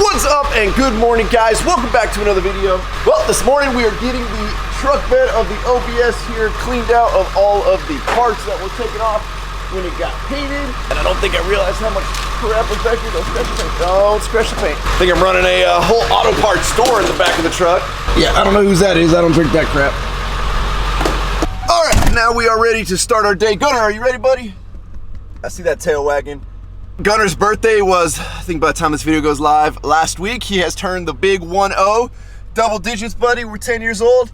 What's up and good morning, guys? Welcome back to another video. Well, this morning we are getting the truck bed of the OBS here cleaned out of all of the parts that were taken off when it got painted. And I don't think I realized how much crap was back here. Don't scratch the paint. Don't scratch the paint. I think I'm running a whole auto parts store in the back of the truck. Yeah, I don't know whose that is. I don't drink that crap. All right, now we are ready to start our day. Gunner, are you ready, buddy? I see that tail wagging. Gunner's birthday was, I think by the time this video goes live, last week. He has turned the big 1-0. Double digits, buddy. We're 10 years old.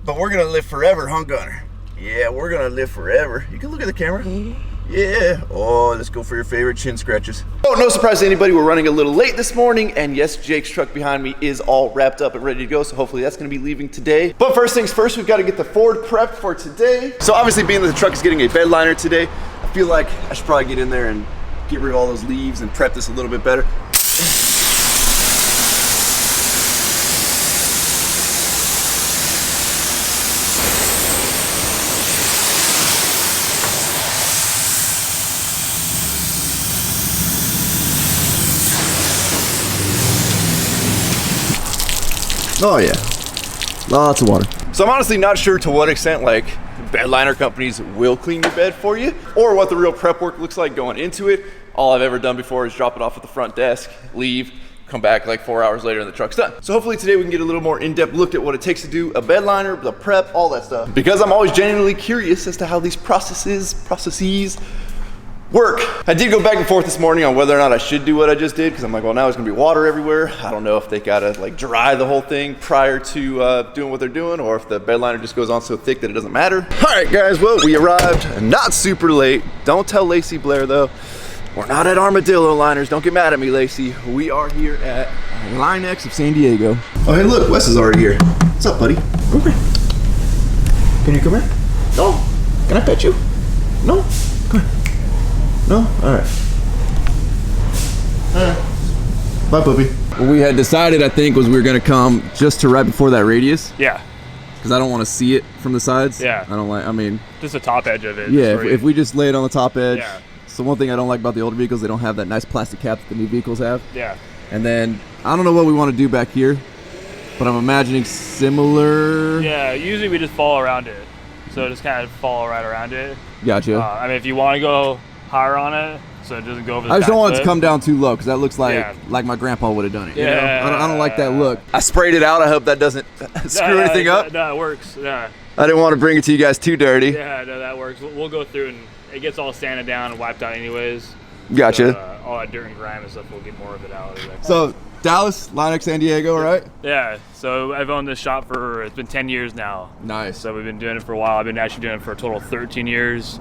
But we're gonna live forever, huh, Gunner? Yeah, we're gonna live forever. You can look at the camera. Yeah. Oh, let's go for your favorite chin scratches. Oh, no surprise to anybody, we're running a little late this morning, and yes, Jake's truck behind me is all wrapped up and ready to go, so hopefully that's gonna be leaving today. But first things first, we've got to get the Ford prepped for today. So obviously, being that the truck is getting a bed liner today, I feel like I should probably get in there and get rid of all those leaves and prep this a little bit better. Oh yeah, lots of water. So I'm honestly not sure to what extent like bed liner companies will clean your bed for you, or what the real prep work looks like going into it. All I've ever done before is drop it off at the front desk, leave, come back like 4 hours later and the truck's done. So hopefully today we can get a little more in-depth look at what it takes to do a bed liner, the prep, all that stuff. Because I'm always genuinely curious as to how these processes work. I did go back and forth this morning on whether or not I should do what I just did, because I'm like, well, now there's gonna be water everywhere. I don't know if they gotta like dry the whole thing prior to doing what they're doing, or if the bed liner just goes on so thick that it doesn't matter. All right, guys, well, we arrived not super late. Don't tell Lacey Blair though. We're not at Armadillo Liners. Don't get mad at me, Lacey. We are here at Line X of San Diego. Oh, hey, look, Wes is already here. What's up, buddy? Come here. Can you come here? No. Can I pet you? No? Come here. No? All right. All right. Bye, puppy. What we had decided, I think, was we were gonna come just to right before that radius. Yeah. Because I don't want to see it from the sides. Yeah. I don't like, I mean. Just the top edge of it. Yeah, if we just lay it on the top edge. Yeah. So one thing I don't like about the older vehicles, they don't have that nice plastic cap that the new vehicles have. Yeah. And then, I don't know what we want to do back here, but I'm imagining similar. Yeah, usually we just fall around it. So just kind of fall right around it. Gotcha. I mean, if you want to go higher on it, so it doesn't go over the I just don't want it back to come down too low, because that looks like my grandpa would have done it. Yeah. You know? I don't like that look. I sprayed it out. I hope that doesn't screw anything up. No, it works. Yeah. I didn't want to bring it to you guys too dirty. Yeah, no, that works. We'll go through and it gets all sanded down and wiped out anyways. Gotcha. So, all that dirt and grime and stuff, we'll get more of it out. So, Dallas, Line X San Diego, right? Yeah, so I've owned this shop it's been 10 years now. Nice. So we've been doing it for a while. I've been actually doing it for a total of 13 years.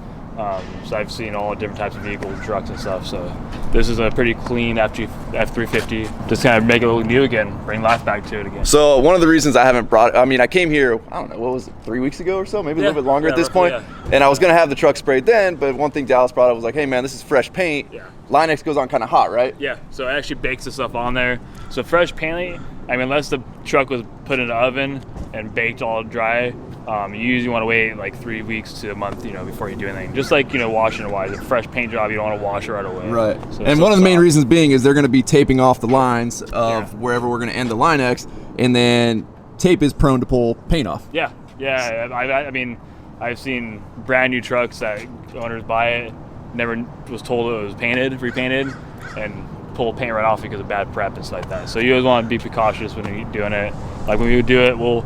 So I've seen all different types of vehicles, trucks and stuff. So this is a pretty clean F350. Just kind of make it look new again, bring life back to it again. So one of the reasons I haven't I came here, I don't know, what was it, 3 weeks ago or so? Maybe a little bit longer at this point. And I was gonna have the truck sprayed then, but one thing Dallas brought up was like, hey man, this is fresh paint. Yeah. Line X goes on kind of hot, right? Yeah, so it actually bakes the stuff on there. So fresh paint, I mean, unless the truck was put in the oven and baked all dry, you usually want to wait like 3 weeks to a month, before you do anything. Just like, washing it wise. A fresh paint job, you don't want to wash it right away. Right. So and one of the main reasons being is they're going to be taping off the lines of wherever we're going to end the Line X, and then tape is prone to pull paint off. Yeah. Yeah. I mean, I've seen brand new trucks that owners buy it, never was told it was painted, repainted, and pull paint right off because of bad prep and stuff like that. So you always want to be precautious when you're doing it. Like when we do it, we'll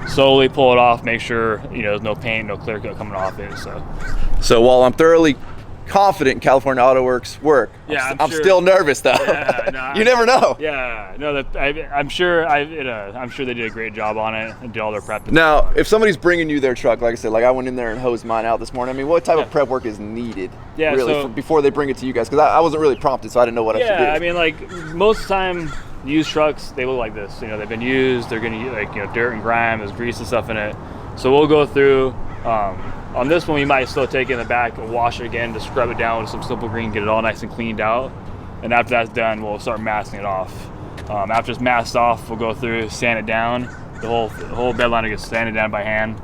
slowly pull it off, make sure there's no paint, no clear coat coming off it. So while I'm thoroughly confident in California Auto Works work, I'm still nervous though. Yeah, no, you never know. Yeah, no, I'm sure they did a great job on it and did all their prep. Now, if somebody's bringing you their truck, like I said, like I went in there and hosed mine out this morning. I mean, what type of prep work is needed? Yeah, really, before they bring it to you guys? Because I wasn't really prompted, so I didn't know what I should do. Yeah, I mean, like most of the time, used trucks, they look like this. They've been used. They're gonna like dirt and grime, there's grease and stuff in it. So we'll go through. On this one, we might still take it in the back and wash it again to scrub it down with some simple green, get it all nice and cleaned out. And after that's done, we'll start masking it off. After it's masked off, we'll go through, sand it down. The whole bed liner gets sanded down by hand,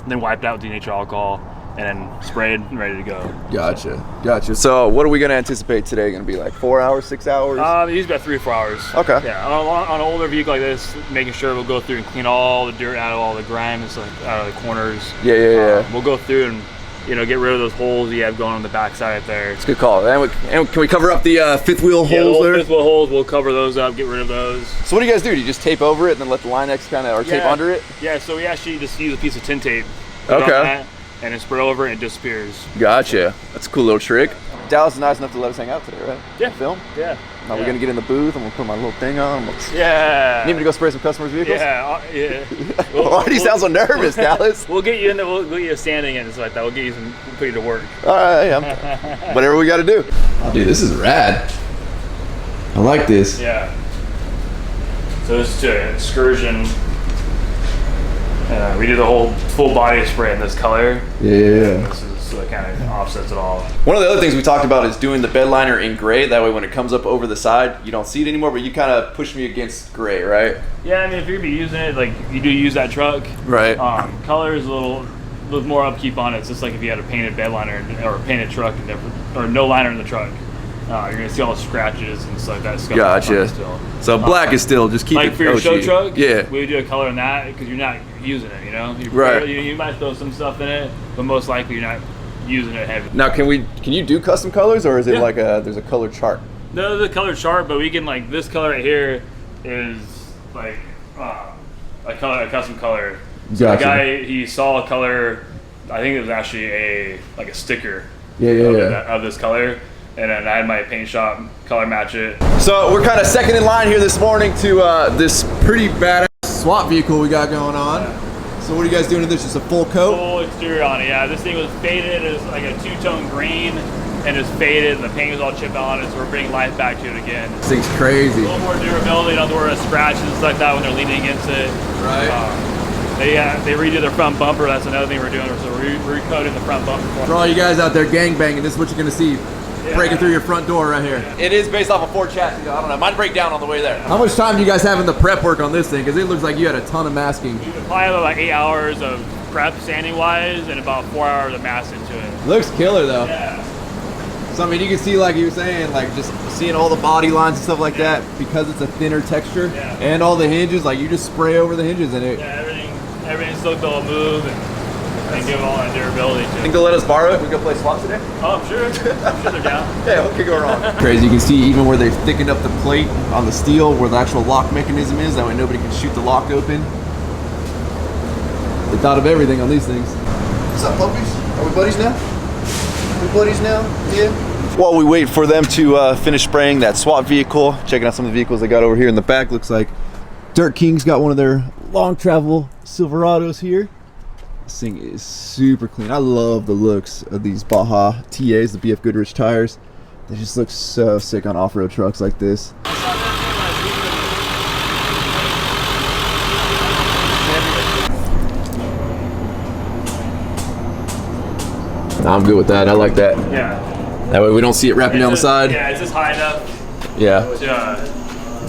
then wiped out with denatured alcohol. and then sprayed and ready to go. Gotcha. So what are we gonna anticipate today? Gonna be like 4 hours, 6 hours? Usually about 3 or 4 hours. Okay. Yeah, on an older vehicle like this, making sure we'll go through and clean all the dirt out of all the grime and stuff out of the corners. Yeah. We'll go through and get rid of those holes you have going on the backside right there. It's a good call. And can we cover up the fifth wheel holes there? Fifth wheel holes, we'll cover those up, get rid of those. So what do you guys do? Do you just tape over it and then let the Line-X tape under it? Yeah, so we actually just use a piece of tin tape. Okay. And then spray over it and it disappears. Gotcha. That's a cool little trick. Dallas is nice enough to let us hang out today, right? Yeah. Film? Yeah. Now we're gonna get in the booth. I'm gonna put my little thing on. Yeah. Need me to go spray some customers' vehicles? Yeah. Why do you sound so nervous, Dallas? We'll get you in there. We'll get you standing in and stuff like that. We'll get you put you to work. All right, yeah. Whatever we got to do. Oh, dude, this is rad. I like this. Yeah. So this is an excursion. We do the whole full body spray in this color. Yeah. This is kind of offsets it all. One of the other things we talked about is doing the Bedliner in gray. That way when it comes up over the side, you don't see it anymore, but you kind of push me against gray, right? Yeah, I mean, if you're going to be using it, like you do use that truck. Right. Color is a little more upkeep on it. It's just like if you had a painted Bedliner or a painted truck or no liner in the truck. You're going to see all the scratches and stuff like that. Gotcha. So black is still, just keep like it for your OG. show truck, yeah. we would do a color in that because you're not using it, Right. You might throw some stuff in it, but most likely you're not using it heavy. Now, can you do custom colors, or is it like there's a color chart? No, there's a color chart, but we can, like, this color right here is like a custom color. So Gotcha. the guy, he saw a color, I think it was actually a sticker of this color. And then I had my paint shop color match it. So we're kind of second in line here this morning to this pretty badass swap vehicle we got going on. So what are you guys doing to this? Just a full coat? Full exterior on it, yeah. This thing was faded. It was like a two-tone green and it's faded and the paint was all chipped on it, so we're bringing life back to it again. This thing's crazy. A little more durability, don't have to worry about scratches and stuff like that when they're leaning against it. Right. They redid their front bumper. That's another thing we're doing. So we're recoating the front bumper. For all you guys out there gangbanging, this is what you're gonna see. Breaking through your front door right here. It is based off a Ford chassis. I don't know. It might break down on the way there. How much time do you guys have in the prep work on this thing? Because it looks like you had a ton of masking. You probably have about 8 hours of prep sanding wise and about 4 hours of mask into it. Looks killer though. Yeah. So I mean, you can see, like you were saying, like just seeing all the body lines and stuff like that, because it's a thinner texture, and all the hinges, like you just spray over the hinges and it. Yeah, everything's still able to move and give all that durability to it. Think they'll let us borrow it? We go play slots today? Oh, I'm sure. I'm sure they're down. Yeah, what could go wrong? Crazy. You can see even where they've thickened up the plate on the steel, where the actual lock mechanism is. That way nobody can shoot the lock open. They thought of everything on these things. What's up, puppies? Are we buddies now? We buddies now? Yeah. While we wait for them to finish spraying that swap vehicle, checking out some of the vehicles they got over here in the back. Looks like Dirt King's got one of their long travel Silverados here. This thing is super clean. I love the looks of these Baja TAs, the BF Goodrich tires. They just look so sick on off-road trucks like this. I'm good with that. I like that. Yeah. That way we don't see it wrapping down the side. Yeah, it's just high enough. Yeah.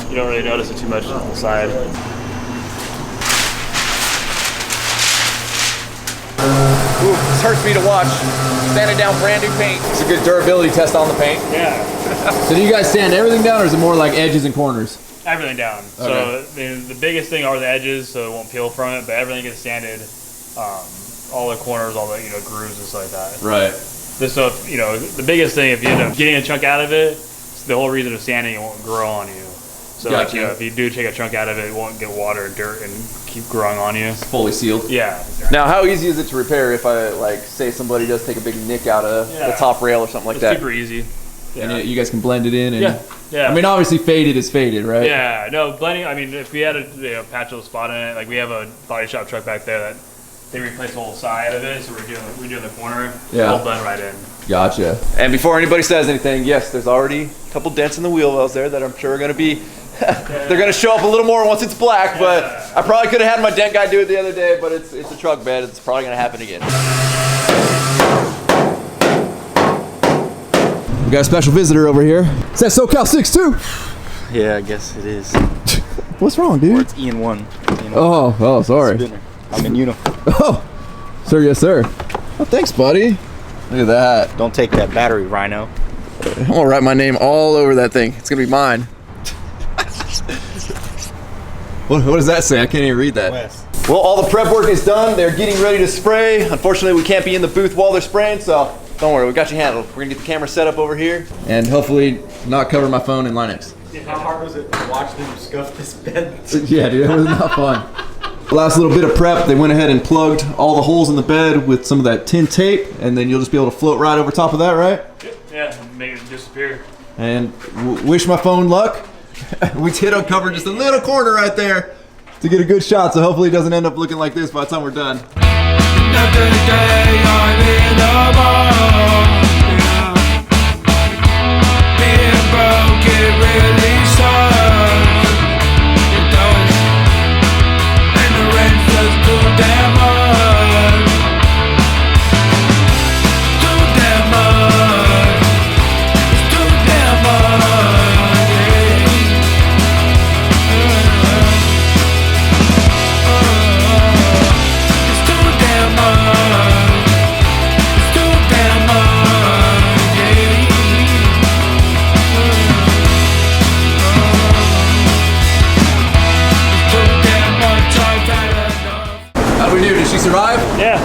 You don't really notice it too much on the side. Ooh, this hurts me to watch. Sanding down brand new paint. It's a good durability test on the paint. Yeah. So do you guys sand everything down, or is it more like edges and corners? Everything down. Okay. So the biggest thing are the edges, so it won't peel from it, but everything gets sanded. All the corners, all the grooves and stuff like that. Right. So the biggest thing, if you end up getting a chunk out of it, the whole reason of sanding, it won't grow on you. So gotcha. if you do take a chunk out of it, it won't get water and dirt and keep growing on you. It's fully sealed. Yeah. Now, how easy is it to repair if I say somebody does take a big nick out of the top rail or something like that? It's super easy. Yeah. And you guys can blend it in. And yeah. I mean, obviously faded is faded, right? Yeah. No blending. I mean, if we had a patch of spot in it, like we have a body shop truck back there that they replaced the whole side of it, so we're doing the corner. Yeah. We'll blend right in. Gotcha. And before anybody says anything, yes, there's already a couple dents in the wheel wells there that I'm sure are going to be. They're going to show up a little more once it's black, but I probably could have had my dent guy do it the other day, but it's a truck bed. It's probably going to happen again. We got a special visitor over here. Is that SoCal 6'2"? Yeah, I guess it is. What's wrong, dude? Or it's Ian 1. Oh, sorry. I'm in uniform. Oh, sir, yes, sir. Oh, thanks, buddy. Look at that. Don't take that battery, Rhino. I'm gonna write my name all over that thing. It's gonna be mine. What does that say? I can't even read that. West. Well, all the prep work is done. They're getting ready to spray. Unfortunately, we can't be in the booth while they're spraying, so don't worry, we got you handled. We're gonna get the camera set up over here and hopefully not cover my phone in Linux. How hard was it to watch them scuff this bed? Yeah, dude, it was not fun. Last little bit of prep, they went ahead and plugged all the holes in the bed with some of that tin tape, and then you'll just be able to float right over top of that, right? Yeah, make it disappear. And wish my phone luck. We did uncover just a little corner right there to get a good shot, so hopefully it doesn't end up looking like this by the time we're done. Another day I'm in a bar, yeah. Being broke, it really sucks. It does. And the rent feels too damn much. Too damn much. It's too damn much, yeah. It's too damn much. It's too damn much, yeah. It's too damn much, I've had enough. How do we do? Did she survive? Yeah,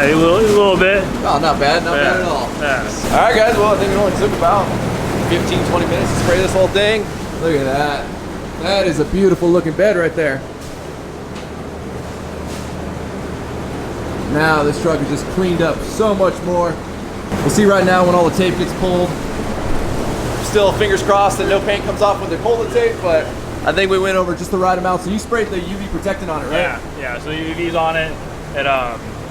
a little bit. Oh, not bad at all. Yeah. All right, guys, well, I think it only took about 15, 20 minutes to spray this whole thing. Look at that. That is a beautiful looking bed right there. Now this truck is just cleaned up so much more. We'll see right now when all the tape gets pulled. Still fingers crossed that no paint comes off when they pull the tape, but I think we went over just the right amount. So you sprayed the UV protectant on it, right? Yeah. So the UV's on it, and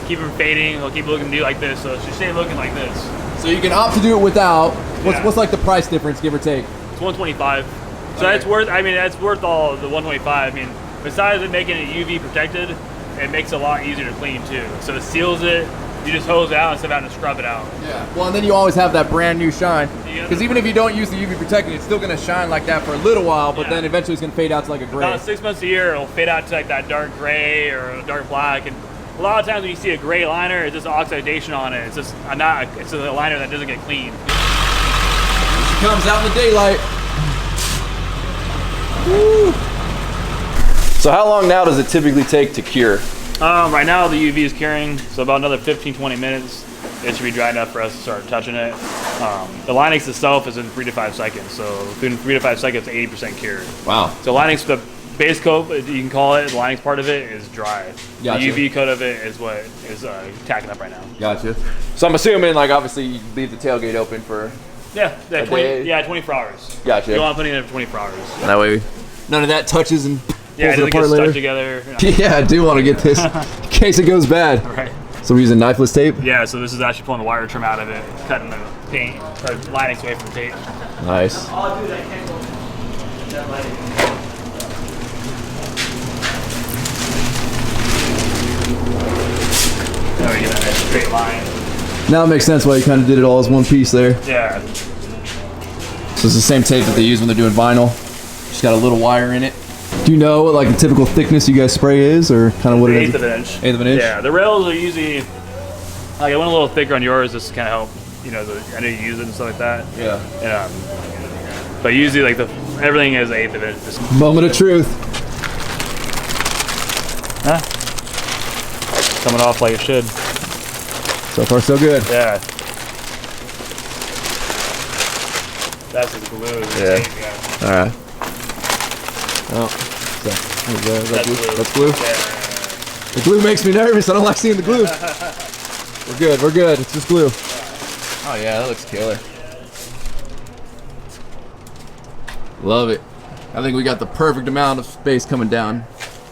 keep them fading. It'll keep looking new like this, so it should stay looking like this. So you can opt to do it without. Yeah. What's like the price difference, give or take? It's 125. So Okay. that's worth. I mean, that's worth all the 125. I mean, besides it making it UV protected, it makes it a lot easier to clean too. So it seals it. You just hose it out instead of having to scrub it out. Yeah. Well, and then you always have that brand new shine. Yeah. Because even if you don't use the UV protectant, it's still going to shine like that for a little while, but Yeah. then eventually it's going to fade out to like a gray. About 6 months a year, it'll fade out to like that dark gray or a dark black. And a lot of times when you see a gray liner, it's just oxidation on it. It's just it's a liner that doesn't get clean. She comes out in the daylight. Woo. So how long now does it typically take to cure? Right now the UV is curing, so about another 15-20 minutes, it should be dry enough for us to start touching it. The Linux itself is in 3 to 5 seconds, so within 3 to 5 seconds, 80% cured. Wow. So Linux, the base coat, you can call it, the Linux part of it is dry. Gotcha. The UV coat of it is what is tacking up right now. Gotcha. So I'm assuming, like, obviously you leave the tailgate open for... Yeah, A day? 24 hours. Gotcha. You don't want to put it in for 24 hours. That way none of that touches and Yeah, pulls it it doesn't apart get later. stuck together. Yeah, I do want to get this in case it goes bad. Right. So we're using knifeless tape? Yeah, so this is actually pulling the wire trim out of it, cutting the paint, or Linux away from the tape. Nice. There we get that nice straight line. Now it makes sense why you kind of did it all as one piece there. Yeah. So it's the same tape that they use when they're doing vinyl. Just got a little wire in it. Do you know what like the typical thickness you guys spray is, or kind of what it is? 1/8 of an inch. 1/8 of an inch? Yeah, the rails are usually, like I went a little thicker on yours just to kind of help, you know, I know you use it and stuff like that. Yeah. And, but usually like everything is 1/8 of it. Just, Moment of truth. huh? Coming off like it should. So far so good. Yeah. That's the glue. Yeah. Tape, yeah. All right. Oh, is that glue? That's glue? Yeah. The glue makes me nervous. I don't like seeing the glue. We're good. We're good. It's just glue. Oh yeah, that looks killer. Love it. I think we got the perfect amount of space coming down.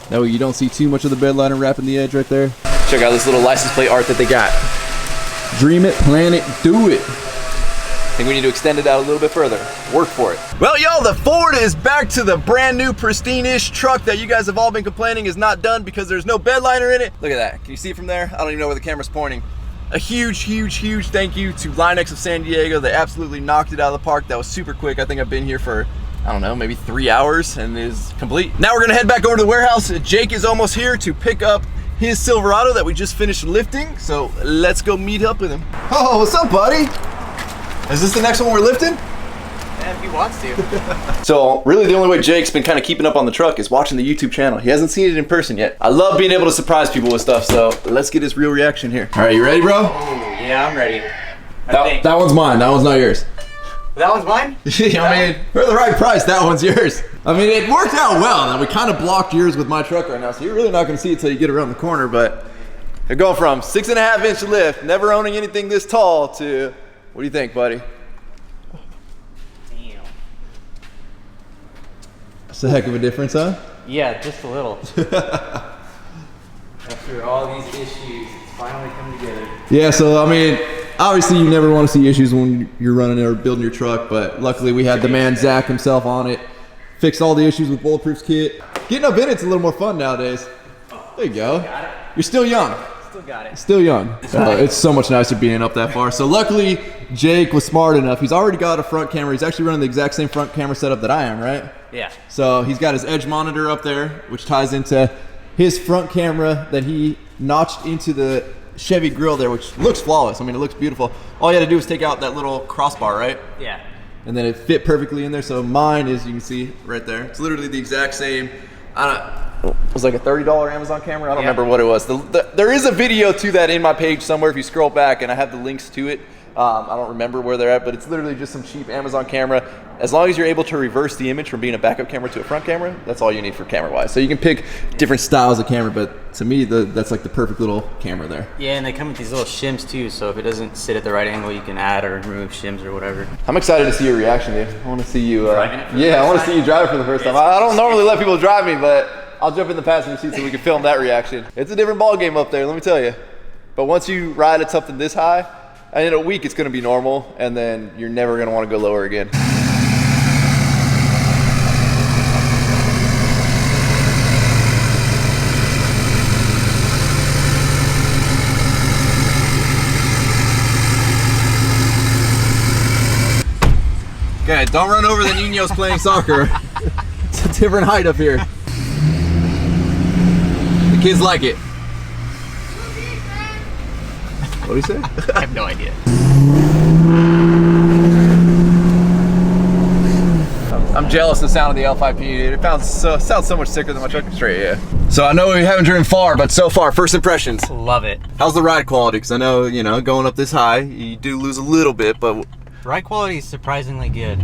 That way you don't see too much of the bed liner wrapping the edge right there. Check out this little license plate art that they got. Dream it, plan it, do it. I think we need to extend it out a little bit further. Work for it. Well, y'all, the Ford is back to the brand new pristine-ish truck that you guys have all been complaining is not done because there's no bed liner in it. Look at that. Can you see it from there? I don't even know where the camera's pointing. A huge, huge, huge thank you to Linux of San Diego. They absolutely knocked it out of the park. That was super quick. I think I've been here for, I don't know, maybe 3 hours and it is complete. Now we're gonna head back over to the warehouse. Jake is almost here to pick up his Silverado that we just finished lifting. So let's go meet up with him. Oh, what's up, buddy? Is this the next one we're lifting? Yeah, if he wants to. So really the only way Jake's been kind of keeping up on the truck is watching the YouTube channel. He hasn't seen it in person yet. I love being able to surprise people with stuff, so let's get his real reaction here. All right, you ready, bro? Yeah, I'm ready. That one's mine, that one's not yours. That one's mine? I mean, for the right price, that one's yours. I mean, it worked out well. Now, we kind of blocked yours with my truck right now, so you're really not gonna see it till you get around the corner, but they're going from 6.5 inch lift, never owning anything this tall, to, what do you think, buddy? Damn. That's a heck of a difference, huh? Yeah, just a little. After all these issues, it's finally come together. Yeah, so I mean, obviously you never want to see issues when you're running or building your truck, but luckily we had the man Zach himself on it, fixed all the issues with Bulletproof's kit. Getting up in it's a little more fun nowadays. There you go. Got it. You're still young. Still got it. Still young. It's so much nicer being up that far. So luckily Jake was smart enough. He's already got a front camera. He's actually running the exact same front camera setup that I am, right? Yeah. So he's got his edge monitor up there, which ties into his front camera that he notched into the Chevy grill there, which looks flawless. I mean, it looks beautiful. All you had to do was take out that little crossbar, right? Yeah. And then it fit perfectly in there. So mine is, you can see right there. It's literally the exact same. It was like a $30 Amazon camera. I don't remember what it was. There is a video to that in my page somewhere if you scroll back, and I have the links to it. I don't remember where they're at, but it's literally just some cheap Amazon camera. As long as you're able to reverse the image from being a backup camera to a front camera, that's all you need for camera-wise. So you can pick different styles of camera, but to me, that's like the perfect little camera there. Yeah, and they come with these little shims too, so if it doesn't sit at the right angle, you can add or remove shims or whatever. I'm excited to see your reaction, dude. I want to see you. Driving it for the Yeah, I first want to time? see you drive it for the first time. I don't normally let people drive me, but I'll jump in the passenger seat so we can film that reaction. It's a different ball game up there, let me tell you. But once you ride at something this high, and in a week it's going to be normal, and then you're never going to want to go lower again. Okay, don't run over the Ninos playing soccer. It's a different height up here. The kids like it. What do you say? I have no idea. I'm jealous of the sound of the L5P, dude. It sounds so much sicker than my truck straight, yeah. So I know we haven't driven far, but so far, first impressions. Love it. How's the ride quality? Because I know, you know, going up this high, you do lose a little bit, but... Ride quality is surprisingly good.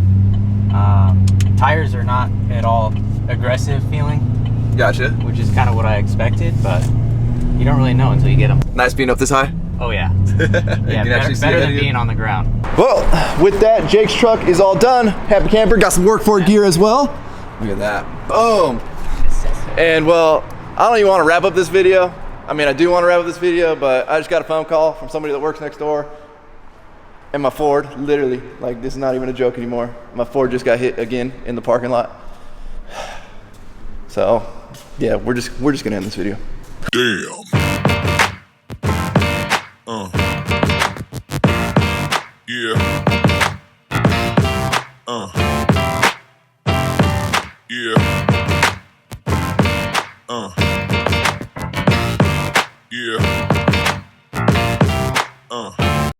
Tires are not at all aggressive feeling, Gotcha. which is kind of what I expected, but you don't really know until you get them. Nice being up this high? Oh yeah. You Yeah, can actually see better it, than yeah. being on the ground. Well, with that, Jake's truck is all done. Happy camper, got some work for gear as well. Look at that, boom. And well, I don't even want to wrap up this video. I mean, I do want to wrap up this video, but I just got a phone call from somebody that works next door. And my Ford, literally, like this is not even a joke anymore. My Ford just got hit again in the parking lot. So, yeah, we're just gonna end this video. Damn. Yeah. Yeah.